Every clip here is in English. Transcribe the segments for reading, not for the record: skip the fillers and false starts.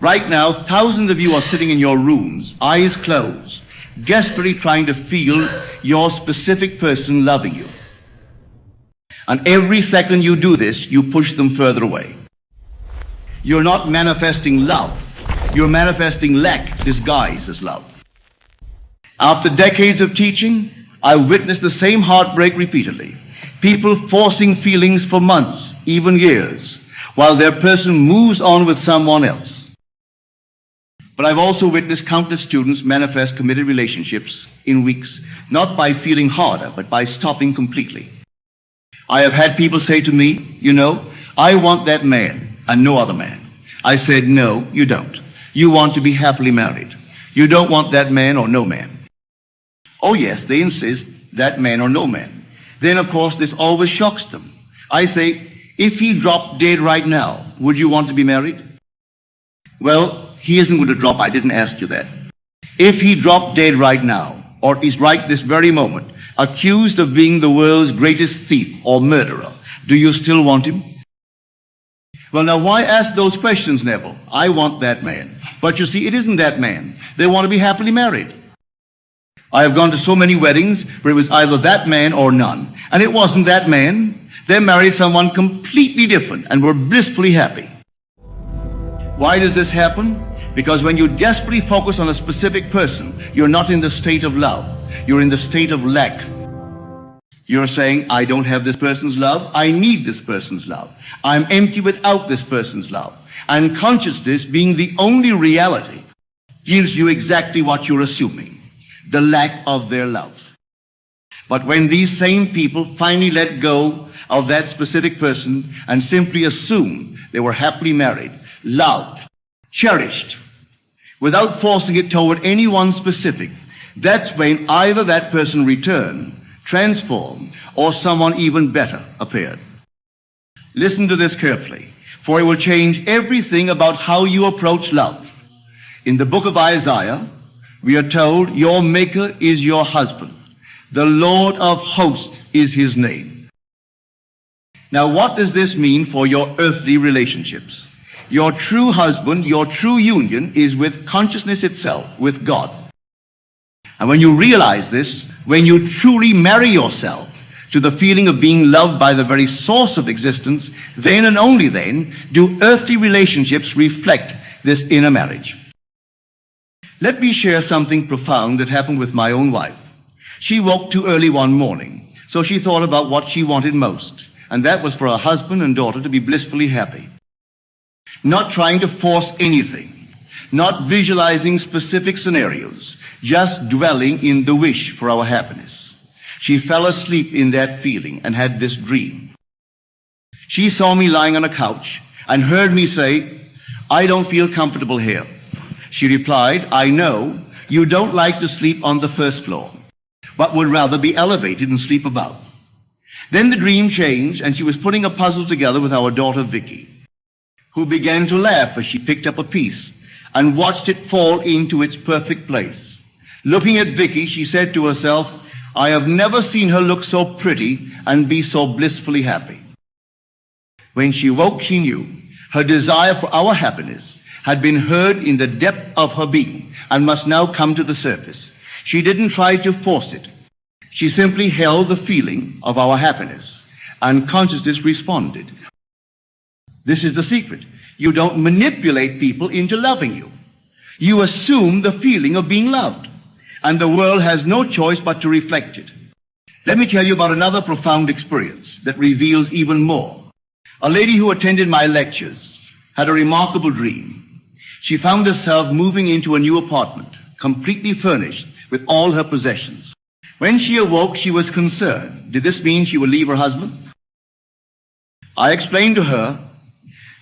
Right now, thousands of you are sitting in your rooms, eyes closed, desperately trying to feel your specific person loving you. And every second you do this, you push them further away. You're not manifesting love. You're manifesting lack disguised as love. After decades of teaching, I witnessed the same heartbreak repeatedly. People forcing feelings for months, even years, while their person moves on with someone else. But I've also witnessed countless students manifest committed relationships in weeks, not by feeling harder, but by stopping completely. I have had people say to me, you know, I want that man and no other man. I said, no, you don't. You want to be happily married. You don't want that man or no man. Oh yes, they insist, that man or no man. Then of course this always shocks them. I say, if he dropped dead right now, would you want to be married? Well, he isn't going to drop, I didn't ask you that. If he dropped dead right now, or is right this very moment, accused of being the world's greatest thief or murderer, do you still want him? Well, now why ask those questions, Neville? I want that man. But you see, it isn't that man. They want to be happily married. I have gone to so many weddings where it was either that man or none. And it wasn't that man. They married someone completely different and were blissfully happy. Why does this happen? Because when you desperately focus on a specific person, you're not in the state of love. You're in the state of lack. You're saying, I don't have this person's love. I need this person's love. I'm empty without this person's love. And consciousness, being the only reality, gives you exactly what you're assuming, the lack of their love. But when these same people finally let go of that specific person and simply assume they were happily married, loved, cherished, without forcing it toward anyone specific, that's when either that person returned, transformed, or someone even better appeared. Listen to this carefully, for it will change everything about how you approach love. In the book of Isaiah, we are told, your maker is your husband. The Lord of hosts is his name. Now, what does this mean for your earthly relationships? Your true husband, your true union is with consciousness itself, with God. And when you realize this, when you truly marry yourself to the feeling of being loved by the very source of existence, then and only then do earthly relationships reflect this inner marriage. Let me share something profound that happened with my own wife. She woke too early one morning, so she thought about what she wanted most, and that was for her husband and daughter to be blissfully happy. Not trying to force anything, not visualizing specific scenarios, just dwelling in the wish for our happiness. She fell asleep in that feeling and had this dream. She saw me lying on a couch and heard me say, I don't feel comfortable here. She replied, I know you don't like to sleep on the first floor, but would rather be elevated and sleep above. Then the dream changed and she was putting a puzzle together with our daughter Vicky, who began to laugh as she picked up a piece and watched it fall into its perfect place. Looking at Vicky, she said to herself, I have never seen her look so pretty and be so blissfully happy. When she woke, she knew her desire for our happiness had been heard in the depth of her being and must now come to the surface. She didn't try to force it. She simply held the feeling of our happiness, and consciousness responded. This is the secret. You don't manipulate people into loving you. You assume the feeling of being loved, and the world has no choice but to reflect it. Let me tell you about another profound experience that reveals even more. A lady who attended my lectures had a remarkable dream. She found herself moving into a new apartment, completely furnished with all her possessions. When she awoke, she was concerned. Did this mean she would leave her husband? I explained to her,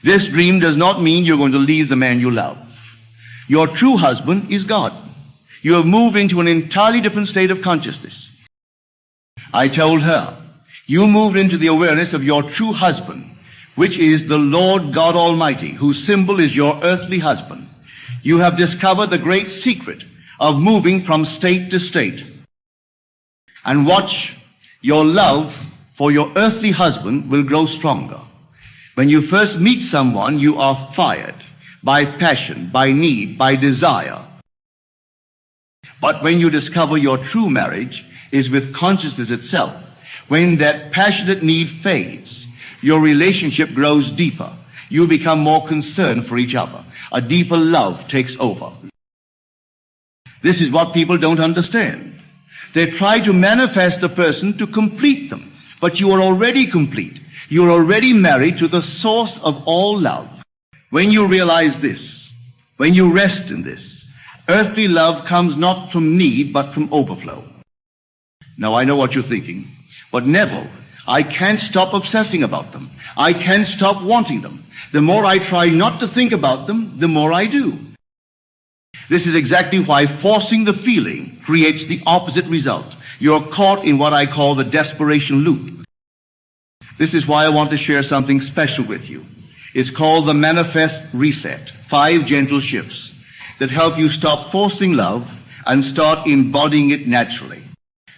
this dream does not mean you're going to leave the man you love. Your true husband is God. You have moved into an entirely different state of consciousness. I told her, you moved into the awareness of your true husband, which is the Lord God Almighty, whose symbol is your earthly husband. You have discovered the great secret of moving from state to state. And watch, your love for your earthly husband will grow stronger. When you first meet someone, you are fired. by passion, by need, by desire. But when you discover your true marriage is with consciousness itself, when that passionate need fades, your relationship grows deeper. You become more concerned for each other. A deeper love takes over. This is what people don't understand. They try to manifest a person to complete them, but you are already complete. You are already married to the source of all love. When you realize this, when you rest in this, earthly love comes not from need, but from overflow. Now I know what you're thinking, but Neville, I can't stop obsessing about them. I can't stop wanting them. The more I try not to think about them, the more I do. This is exactly why forcing the feeling creates the opposite result. You're caught in what I call the desperation loop. This is why I want to share something special with you. It's called the Manifest Reset, 5 gentle shifts that help you stop forcing love and start embodying it naturally.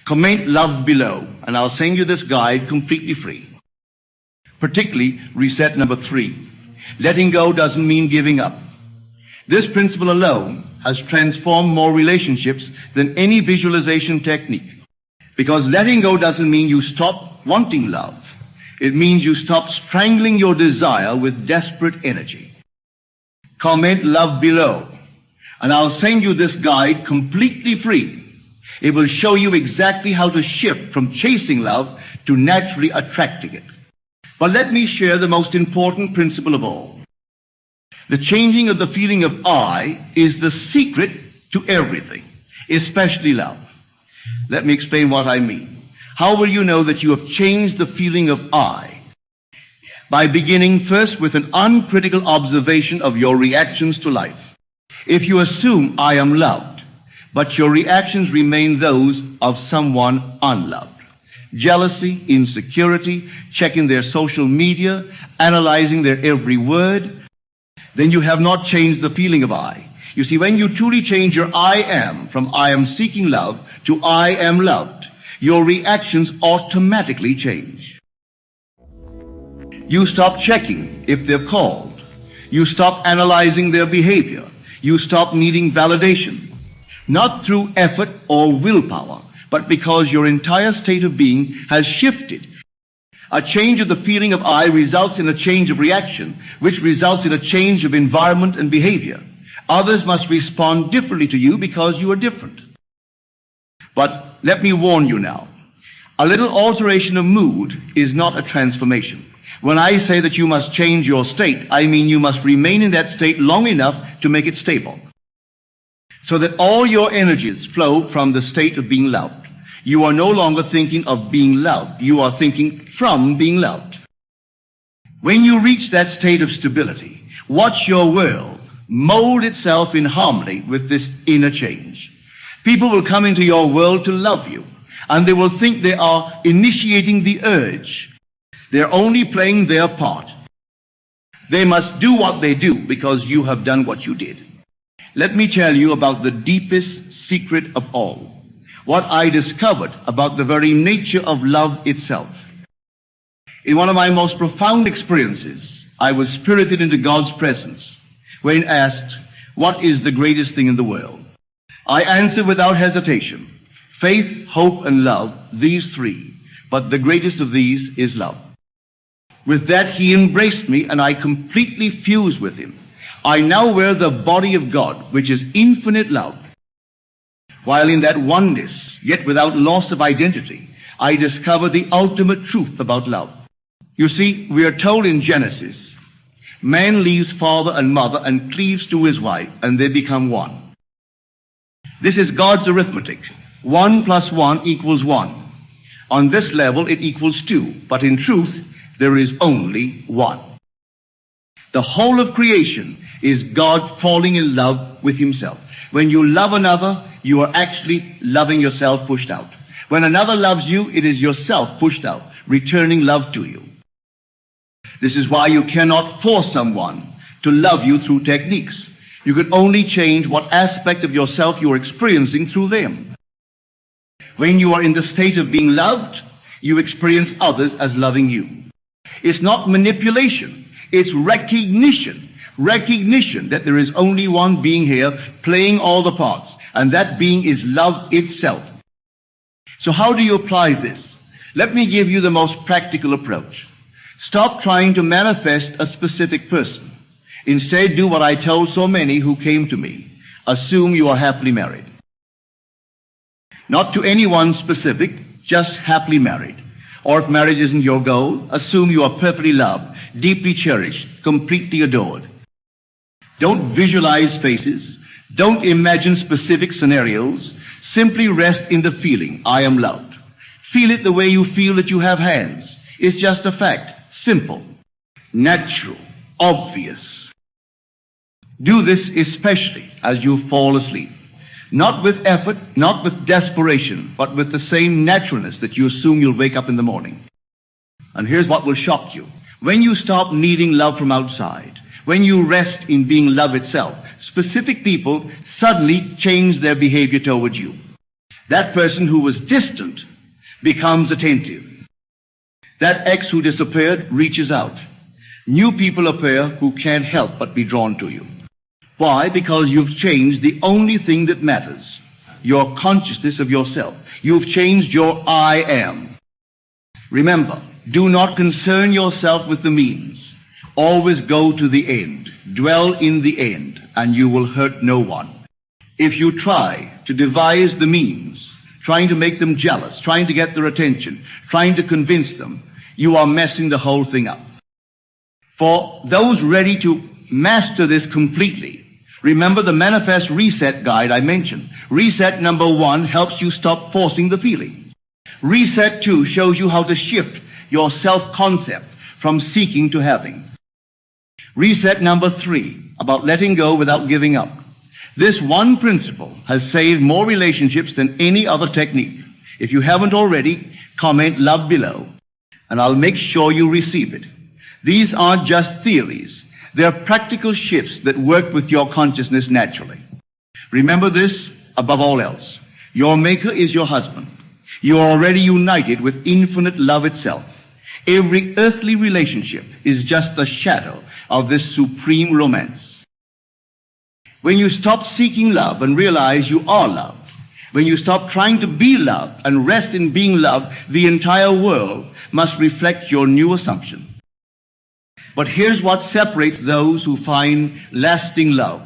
Comment love below, and I'll send you this guide completely free. Particularly reset number 3. Letting go doesn't mean giving up. This principle alone has transformed more relationships than any visualization technique. Because letting go doesn't mean you stop wanting love. It means you stop strangling your desire with desperate energy. Comment love below, and I'll send you this guide completely free. It will show you exactly how to shift from chasing love to naturally attracting it. But let me share the most important principle of all. The changing of the feeling of I is the secret to everything, especially love. Let me explain what I mean. How will you know that you have changed the feeling of I? By beginning first with an uncritical observation of your reactions to life. If you assume I am loved, but your reactions remain those of someone unloved, jealousy, insecurity, checking their social media, analyzing their every word, then you have not changed the feeling of I. You see, when you truly change your I am from I am seeking love to I am loved, your reactions automatically change. You stop checking if they're called. You stop analyzing their behavior. You stop needing validation, not through effort or willpower, but because your entire state of being has shifted. A change of the feeling of I results in a change of reaction, which results in a change of environment and behavior. Others must respond differently to you because you are different. But let me warn you now, a little alteration of mood is not a transformation. When I say that you must change your state, I mean you must remain in that state long enough to make it stable, so that all your energies flow from the state of being loved. You are no longer thinking of being loved. You are thinking from being loved. When you reach that state of stability, watch your world mold itself in harmony with this inner change. People will come into your world to love you, and they will think they are initiating the urge. They're only playing their part. They must do what they do because you have done what you did. Let me tell you about the deepest secret of all, what I discovered about the very nature of love itself. In one of my most profound experiences, I was spirited into God's presence when asked, what is the greatest thing in the world? I answered without hesitation, faith, hope, and love, these 3, but the greatest of these is love. With that, he embraced me, and I completely fused with him. I now wear the body of God, which is infinite love. While in that oneness, yet without loss of identity, I discovered the ultimate truth about love. You see, we are told in Genesis, man leaves father and mother and cleaves to his wife, and they become one. This is God's arithmetic. 1 plus 1 equals 1. On this level, it equals 2, but in truth, there is only 1. The whole of creation is God falling in love with himself. When you love another, you are actually loving yourself pushed out. When another loves you, it is yourself pushed out, returning love to you. This is why you cannot force someone to love you through techniques. You can only change what aspect of yourself you are experiencing through them. When you are in the state of being loved, you experience others as loving you. It's not manipulation. It's recognition. Recognition that there is only one being here playing all the parts, and that being is love itself. So how do you apply this? Let me give you the most practical approach. Stop trying to manifest a specific person. Instead, do what I told so many who came to me. Assume you are happily married. Not to anyone specific, just happily married. Or if marriage isn't your goal, assume you are perfectly loved, deeply cherished, completely adored. Don't visualize faces. Don't imagine specific scenarios. Simply rest in the feeling, I am loved. Feel it the way you feel that you have hands. It's just a fact. Simple, natural, obvious. Do this especially as you fall asleep. Not with effort, not with desperation, but with the same naturalness that you assume you'll wake up in the morning. And here's what will shock you. When you stop needing love from outside, when you rest in being love itself, specific people suddenly change their behavior towards you. That person who was distant becomes attentive. That ex who disappeared reaches out. New people appear who can't help but be drawn to you. Why? Because you've changed the only thing that matters, your consciousness of yourself. You've changed your I am. Remember, do not concern yourself with the means. Always go to the end. Dwell in the end, and you will hurt no one. If you try to devise the means, trying to make them jealous, trying to get their attention, trying to convince them, you are messing the whole thing up. For those ready to master this completely, remember the Manifest Reset Guide I mentioned. Reset number 1 helps you stop forcing the feeling. Reset 2 shows you how to shift your self-concept from seeking to having. Reset number 3, about letting go without giving up. This one principle has saved more relationships than any other technique. If you haven't already, comment love below, and I'll make sure you receive it. These aren't just theories. They're practical shifts that work with your consciousness naturally. Remember this above all else. Your maker is your husband. You are already united with infinite love itself. Every earthly relationship is just a shadow of this supreme romance. When you stop seeking love and realize you are loved, when you stop trying to be loved and rest in being loved, the entire world must reflect your new assumption. But here's what separates those who find lasting love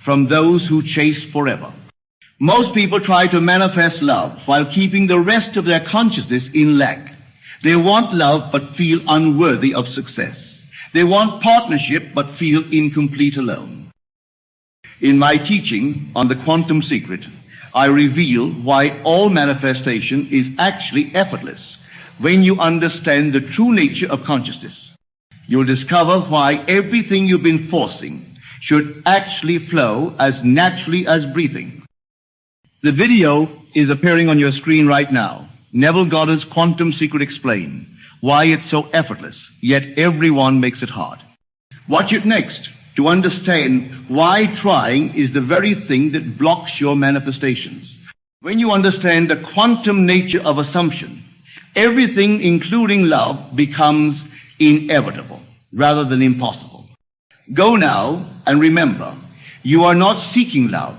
from those who chase forever. Most people try to manifest love while keeping the rest of their consciousness in lack. They want love but feel unworthy of success. They want partnership but feel incomplete alone. In my teaching on the quantum secret, I reveal why all manifestation is actually effortless when you understand the true nature of consciousness. You'll discover why everything you've been forcing should actually flow as naturally as breathing. The video is appearing on your screen right now. Neville Goddard's Quantum Secret Explained. Why it's so effortless, yet everyone makes it hard. Watch it next to understand why trying is the very thing that blocks your manifestations. When you understand the quantum nature of assumption, everything, including love, becomes inevitable rather than impossible. Go now and remember, you are not seeking love.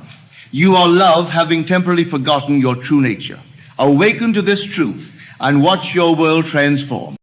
You are love having temporarily forgotten your true nature. Awaken to this truth and watch your world transform.